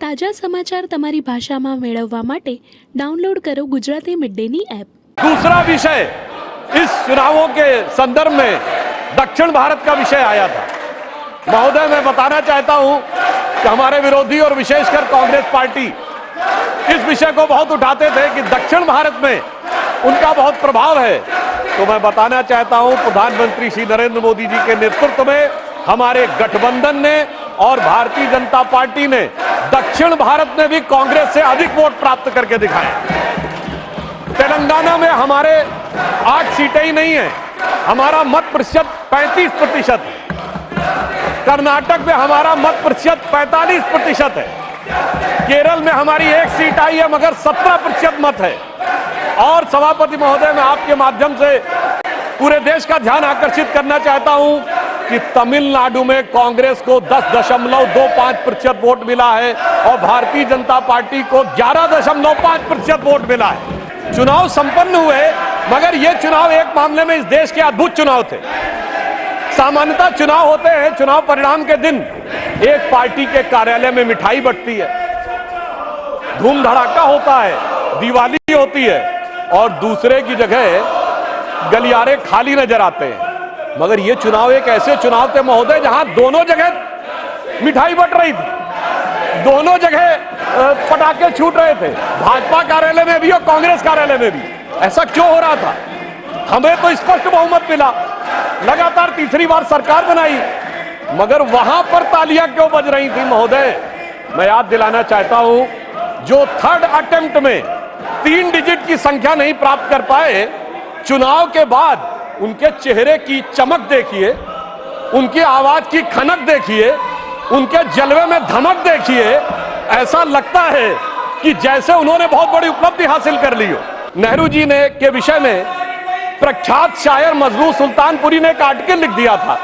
તાજા સમાચાર તમારી ભાષામાં મેળવવા માટે ડાઉનલોડ કરો ગુજરાતી મિડ ડેની એપ। दूसरा विषय इस चुनावों के संदर्भ में दक्षिण भारत का विषय आया था। महोदय, मैं बताना चाहता हूं कि हमारे विरोधी और विशेषकर कांग्रेस पार्टी इस विषय को बहुत उठाते थे कि दक्षिण भारत में उनका बहुत प्रभाव है। तो मैं बताना चाहता हूं, प्रधानमंत्री श्री नरेंद्र मोदी जी के नेतृत्व में हमारे गठबंधन ने और भारतीय जनता पार्टी ने दक्षिण भारत में भी कांग्रेस से अधिक वोट प्राप्त करके दिखाए। तेलंगाना में हमारे 8 सीटें ही नहीं है, हमारा मत प्रतिशत 35% है। कर्नाटक में हमारा मत प्रतिशत 45% है। केरल में हमारी 1 सीट आई है मगर 17% मत है। और सभापति महोदय, मैं आपके माध्यम से पूरे देश का ध्यान आकर्षित करना चाहता हूं कि तमिलनाडु में कांग्रेस को 10.25% वोट मिला है और भारतीय जनता पार्टी को 11.5% वोट मिला है। चुनाव संपन्न हुए, मगर ये चुनाव एक मामले में इस देश के अद्भुत चुनाव थे। सामान्यतः चुनाव होते हैं, चुनाव परिणाम के दिन एक पार्टी के कार्यालय में मिठाई बंटती है, धूम धड़ाका होता है, दिवाली होती है और दूसरे की जगह गलियारे खाली नजर आते हैं। मगर ये चुनाव एक ऐसे चुनाव थे महोदय जहां दोनों जगह मिठाई बंट रही थी, दोनों जगह पटाखे छूट रहे थे, भाजपा कार्यालय में भी और कांग्रेस कार्यालय में भी। ऐसा क्यों हो रहा था? हमें तो स्पष्ट बहुमत मिला, लगातार तीसरी बार सरकार बनाई, मगर वहां पर तालियां क्यों बज रही थी महोदय? मैं याद दिलाना चाहता हूं, जो थर्ड अटेम्प्ट में 3 डिजिट की संख्या नहीं प्राप्त कर पाए, चुनाव के बाद उनके चेहरे की चमक देखिए, उनकी आवाज की खनक देखिए, उनके जलवे में धमक देखिए। ऐसा लगता है कि जैसे उन्होंने बहुत बड़ी उपलब्धि हासिल कर ली हो। नेहरू जी ने के विषय में प्रख्यात शायर मजरू सुल्तानपुरी ने एक आर्टिकल लिख दिया था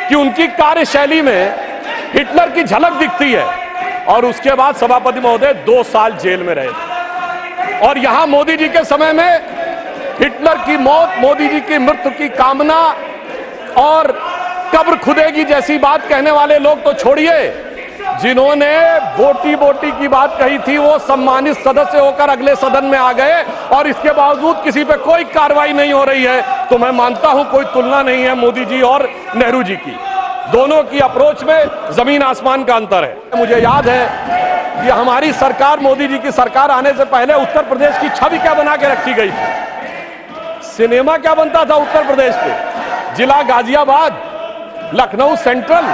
कि उनकी कार्यशैली में हिटलर की झलक दिखती है। और उसके बाद सभापति महोदय 2 साल जेल में रहे। और यहां मोदी जी के समय में हिटलर की मौत, मोदी जी की मृत्यु की कामना और कब्र खुदेगी जैसी बात कहने वाले लोग तो छोड़िए, जिन्होंने बोटी बोटी की बात कही थी वो सम्मानित सदस्य होकर अगले सदन में आ गए और इसके बावजूद किसी पे कोई कार्रवाई नहीं हो रही है। तो मैं मानता हूं कोई तुलना नहीं है मोदी जी और नेहरू जी की। दोनों की अप्रोच में जमीन आसमान का अंतर है। मुझे याद है कि हमारी सरकार, मोदी जी की सरकार आने से पहले उत्तर प्रदेश की छवि क्या बना के रखी गई थी? सिनेमा क्या बनता था उत्तर प्रदेश पे? जिला गाजियाबाद, लखनऊ सेंट्रल,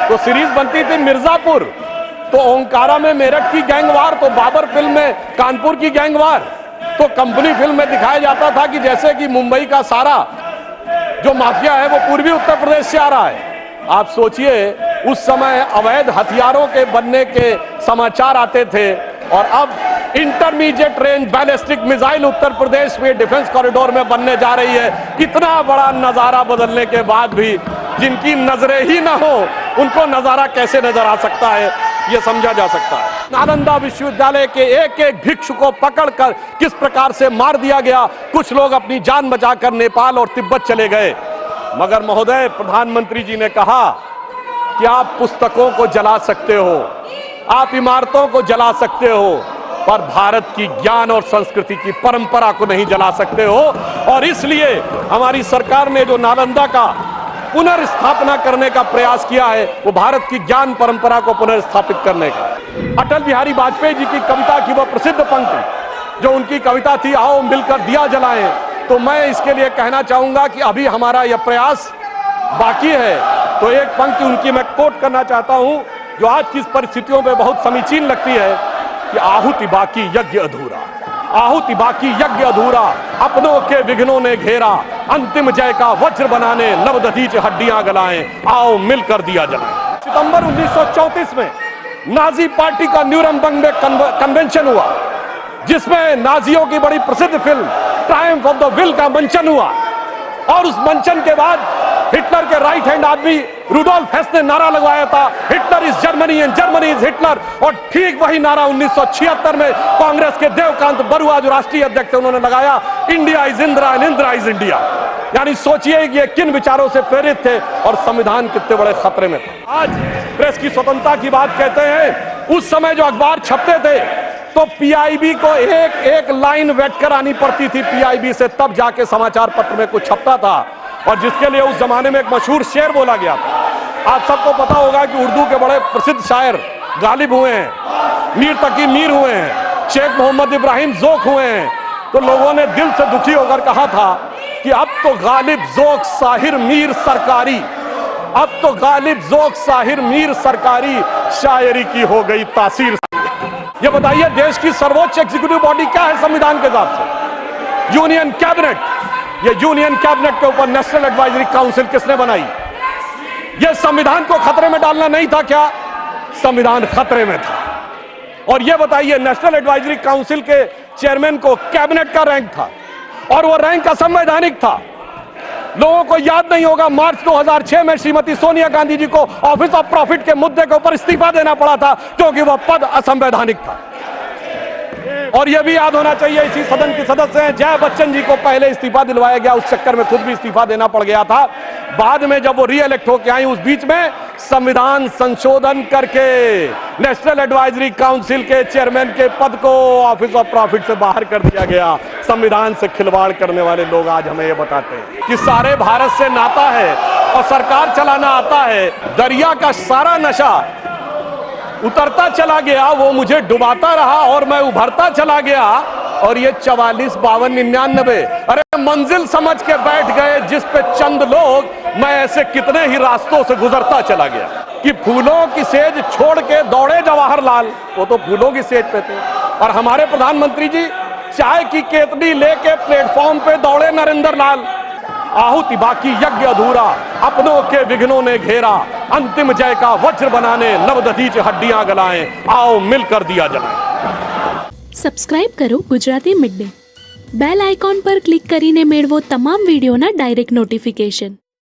तो सीरीज बनती थी मिर्जापुर, तो ओंकारा में मेरठ की गैंगवार, तो बाबर फिल्म में कानपुर की गैंगवार, तो कंपनी फिल्म में दिखाया जाता था कि जैसे कि मुंबई का सारा जो माफिया है वो पूर्वी उत्तर प्रदेश से आ रहा है। आप सोचिए, उस समय अवैध हथियारों के बनने के समाचार आते थे और अब intermediate range ballistic missile Uttar Pradesh में डिफेंस कॉरिडोर में बनने जा रही है। कितना बड़ा नजारा बदलने के बाद भी जिनकी नजरें ही ना हो उनको नजारा कैसे नजर आ सकता है, यह समझा जा सकता है। नालंदा विश्वविद्यालय के एक एक भिक्षु को पकड़कर किस प्रकार से मार दिया गया। कुछ लोग अपनी जान बचाकर नेपाल और तिब्बत चले गए। मगर महोदय, प्रधानमंत्री जी ने कहा कि आप पुस्तकों को जला सकते हो, आप इमारतों को जला सकते हो, पर भारत की ज्ञान और संस्कृति की परंपरा को नहीं जला सकते हो। और इसलिए हमारी सरकार ने जो नालंदा का पुनर्स्थापना करने का प्रयास किया है वो भारत की ज्ञान परंपरा को पुनर्स्थापित करने का। अटल बिहारी वाजपेयी जी की कविता की वह प्रसिद्ध पंक्ति जो उनकी कविता थी, आओ मिलकर दिया जलाएं, तो मैं इसके लिए कहना चाहूंगा कि अभी हमारा यह प्रयास बाकी है। तो एक पंक्ति उनकी मैं कोट करना चाहता हूं जो आज की परिस्थितियों में बहुत समीचीन लगती है कि आहुति बाकी यज्ञ अधूरा, आहुति बाकी यज्ञ अधूरा, अपनों के विघ्नों ने घेरा, अंतिम जय का वज्र बनाने नवदधीच हड्डियां गलाएं, आओ मिलकर दिया जलाएं। सितंबर 1934 में नाजी पार्टी का न्यूरमबर्ग में कन्वेंशन हुआ, जिसमें नाजियों की बड़ी प्रसिद्ध film Triumph of the will का मंचन हुआ। और उस मंचन के बाद हिटलर के राइट हैंड आदमी रुडोल्फ हेस ने नारा लगवाया था, Hitler is Germany and Germany is Hitler. और ठीक वही नारा 1976 में कांग्रेस के देवकांत बरुआ जो राष्ट्रीय अध्यक्ष थे उन्होंने लगाया, India is Indira and Indira is India. यानी सोचिए कि ये किन विचारों से प्रेरित थे और संविधान कितने बड़े खतरे में था। आज प्रेस की स्वतंत्रता की बात कहते हैं उस समय जो अखबार छपते थे तो पीआईबी को एक एक लाइन वेट करानी पड़ती थी पीआईबी से, तब जाके समाचार पत्र में कुछ छपता था। और जिसके लिए उस जमाने में एक मशहूर शेर बोला गया था। आप सबको पता होगा कि उर्दू के बड़े प्रसिद्ध शायर गालिब हुए हैं, मीर तकी मीर हुए हैं, शेख मोहम्मद इब्राहिम जोक हुए हैं। तो लोगों ने दिल से दुखी होकर कहा था कि अब तो गालिब जोक साहिर मीर सरकारी, अब तो गालिब जोक साहिर मीर सरकारी, शायरी की हो गई तासीर। ये बताइए देश की सर्वोच्च एग्जीक्यूटिव बॉडी क्या है संविधान के हिसाब से? Union cabinet. ये यूनियन कैबिनेट के ऊपर नेशनल एडवाइजरी काउंसिल किसने बनाई? ये संविधान को खतरे में डालना नहीं था क्या? संविधान खतरे में था। और ये बताइए नेशनल एडवाइजरी काउंसिल के चेयरमैन को कैबिनेट का रैंक था और वो रैंक असंवैधानिक था। लोगों को याद नहीं होगा मार्च 2006 में श्रीमती सोनिया गांधी जी को ऑफिस ऑफ प्रॉफिट के मुद्दे के ऊपर इस्तीफा देना पड़ा था क्योंकि वह पद असंवैधानिक था। और यह भी याद होना चाहिए इसी सदन की सदस्य हैं जया बच्चन जी को पहले इस्तीफा दिलवाया गया, उस चक्कर में खुद भी इस्तीफा देना पड़ गया था। बाद में जब वो रीइलेक्ट होकर आई उस बीच में संविधान संशोधन करके नेशनल एडवाइजरी काउंसिल के चेयरमैन के पद को ऑफिस ऑफ प्रॉफिट से बाहर कर दिया गया। संविधान से खिलवाड़ करने वाले लोग आज हमें ये बताते हैं कि सारे भारत से नाता है और सरकार चलाना आता है। दरिया का सारा नशा उतरता चला गया, वो मुझे डुबाता रहा और मैं उभरता चला गया। और ये 44, 52, 99, अरे मंजिल समझ के बैठ गए जिस पे चंद लोग, मैं ऐसे कितने ही रास्तों से गुजरता चला गया। कि फूलों की सेज छोड़ के दौड़े जवाहरलाल, वो तो फूलों की सेज पे थे। और हमारे प्रधानमंत्री जी चाय की केतली लेके प्लेटफॉर्म पे दौड़े नरेंद्र लाल। आहुति बाकी यज्ञ अधूरा, अपनों के विघ्नों ने घेरा, अंतिम जय का वज्र बनाने नवदधीच हड्डियां गलाएं, आओ मिलकर दिया जलाएं। સબસ્ક્રાઇબ કરો Gujarati mid day. Bell icon પર ક્લિક કરીને મેળવો તમામ વિડીયોના ડાયરેક્ટ નોટિફિકેશન.